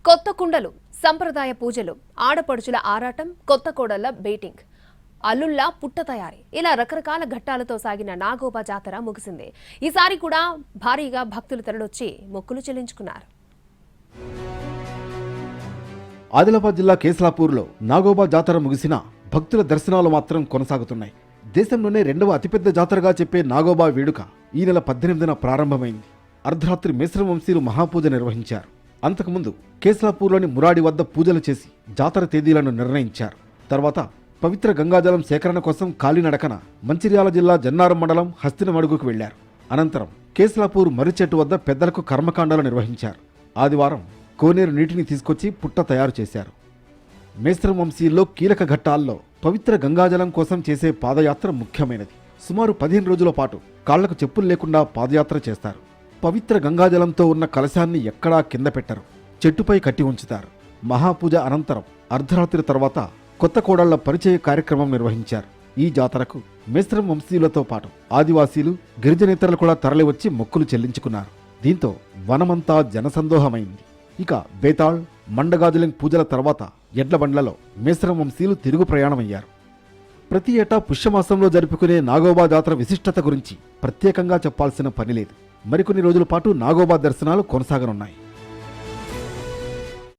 కొత్త కుండలు, సంప్రదాయ పూజలు, ఆడపడుచుల ఆరాటం, కొత్త కోడళ్ల బేటింగ్, అల్లుళ్ళ పుట్ట తయారీ, ఇలా రకరకాల ఘట్టాలతో సాగిన నాగోబా జాతర ముగిసింది. ఈసారి కూడా భారీగా భక్తులు తరలొచ్చి మొక్కులు చెల్లించుకున్నారు. ఆదిలాబాద్ జిల్లా కేస్లాపూర్లో నాగోబా జాతర ముగిసినా భక్తుల దర్శనాలు మాత్రం కొనసాగుతున్నాయి. దేశంలోనే రెండవ అతిపెద్ద జాతరగా చెప్పే నాగోబా వేడుక ఈ నెల 18న ప్రారంభమైంది. అర్ధరాత్రి మేస్రం వంశీయులు మహాపూజ నిర్వహించారు. అంతకుముందు కేస్లాపూర్లోని మురాడి వద్ద పూజలు చేసి జాతర తేదీలను నిర్ణయించారు. తర్వాత పవిత్ర గంగాజలం సేకరణ కోసం కాలినడకన మంచిర్యాల జిల్లా జన్నారం మండలం హస్తినమడుగుకు వెళ్లారు. అనంతరం కేస్లాపూర్ మర్రిచెట్టు వద్ద పెద్దలకు కర్మకాండాలు నిర్వహించారు. ఆదివారం కోనేరు నీటిని తీసుకొచ్చి పుట్ట తయారు చేశారు. మేస్రం వంశీయుల్లో కీలక ఘట్టాల్లో పవిత్ర గంగాజలం కోసం చేసే పాదయాత్ర ముఖ్యమైనది. సుమారు 15 రోజుల పాటు కాళ్లకు చెప్పులు లేకుండా పాదయాత్ర చేస్తారు. పవిత్ర గంగాజలంతో ఉన్న కలశాన్ని ఎక్కడా కింద పెట్టరు, చెట్టుపై కట్టి ఉంచుతారు. మహాపూజ అనంతరం అర్ధరాత్రి తర్వాత కొత్త కోడళ్ల పరిచయ కార్యక్రమం నిర్వహించారు. ఈ జాతరకు మేస్రం వంశీయులతో పాటు ఆదివాసీలు, గిరిజనేతరులు కూడా తరలివచ్చి మొక్కులు చెల్లించుకున్నారు. దీంతో వనమంతా జనసందోహమైంది. ఇక బేతాళ్, మండగాజులింగ్ పూజల తర్వాత ఎడ్ల బండ్లలో మేస్రం వంశీయులు తిరుగు ప్రయాణమయ్యారు. ప్రతి ఏటా పుష్యమాసంలో జరుపుకునే నాగోబా జాతర విశిష్టత గురించి ప్రత్యేకంగా చెప్పాల్సిన పని లేదు. మరికొన్ని రోజుల పాటు నాగోబా దర్శనాలు కొనసాగనున్నాయి.